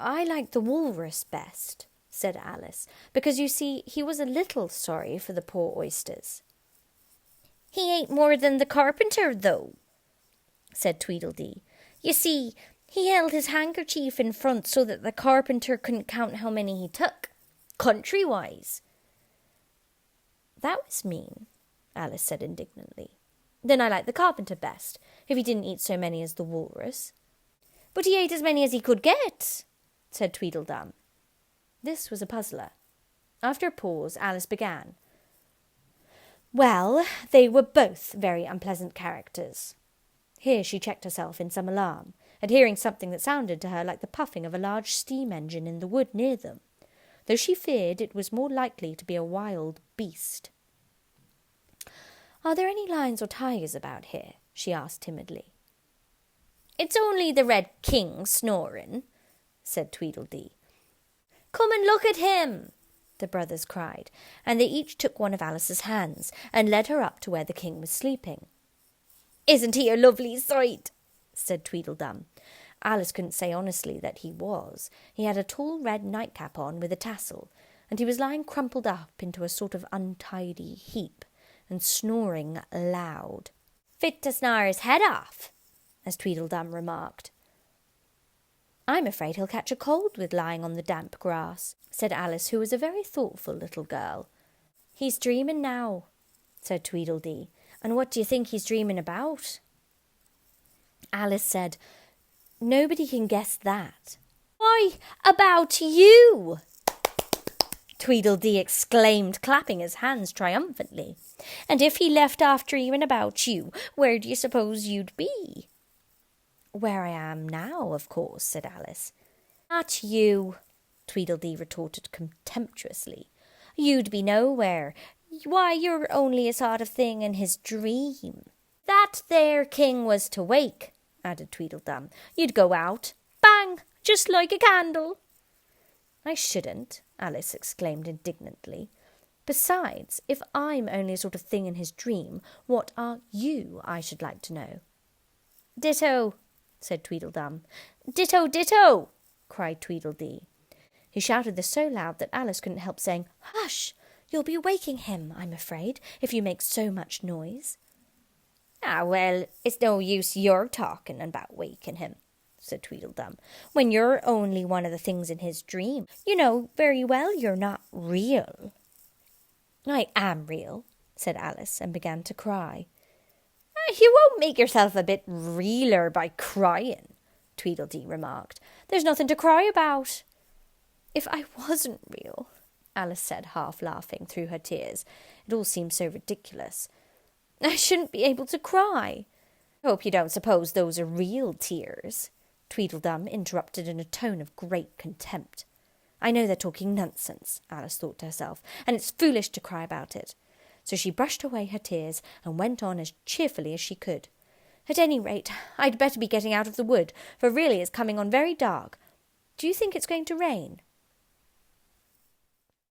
I like the walrus best, said Alice, because you see he was a little sorry for the poor oysters. He ain't more than the carpenter, though, said TweedleDee. You see, he held his handkerchief in front so that the carpenter couldn't count how many he took, country-wise. That was mean, Alice said indignantly. Then I like the carpenter best, if he didn't eat so many as the walrus. But he ate as many as he could get, said TweedleDum. This was a puzzler. After a pause, Alice began. Well, they were both very unpleasant characters. Here she checked herself in some alarm, at hearing something that sounded to her like the puffing of a large steam engine in the wood near them, though she feared it was more likely to be a wild beast. Are there any lions or tigers about here? She asked timidly. It's only the Red King snoring, said TweedleDee. Come and look at him, the brothers cried, and they each took one of Alice's hands and led her up to where the king was sleeping. Isn't he a lovely sight? Said TweedleDum. Alice couldn't say honestly that he was. He had a tall red nightcap on with a tassel, and he was lying crumpled up into a sort of untidy heap, and snoring loud. Fit to snarl his head off, as TweedleDum remarked. I'm afraid he'll catch a cold with lying on the damp grass, said Alice, who was a very thoughtful little girl. He's dreaming now, said TweedleDee. And what do you think he's dreaming about? Alice said, Nobody can guess that. Why, about you, TweedleDee exclaimed, clapping his hands triumphantly. And if he left off dreaming about you, where do you suppose you'd be? Where I am now, of course, said Alice. Not you, TweedleDee retorted contemptuously. You'd be nowhere. Why, you're only a sort of thing in his dream. That there king was to wake, added TweedleDum. You'd go out, bang, just like a candle. I shouldn't, Alice exclaimed indignantly. Besides, if I'm only a sort of thing in his dream, what are you, I should like to know? Ditto, said TweedleDum. Ditto, ditto, cried TweedleDee. He shouted this so loud that Alice couldn't help saying, Hush! You'll be waking him, I'm afraid, if you make so much noise. Ah, well, it's no use your talking about waking him, said TweedleDum, when you're only one of the things in his dream. You know very well you're not real. I am real, said Alice, and began to cry. You won't make yourself a bit realer by crying, TweedleDee remarked. There's nothing to cry about. If I wasn't real, Alice said, half laughing through her tears. It all seemed so ridiculous. I shouldn't be able to cry. I hope you don't suppose those are real tears, TweedleDum interrupted in a tone of great contempt. I know they're talking nonsense, Alice thought to herself, and it's foolish to cry about it. So she brushed away her tears and went on as cheerfully as she could. At any rate, I'd better be getting out of the wood, for really it's coming on very dark. Do you think it's going to rain?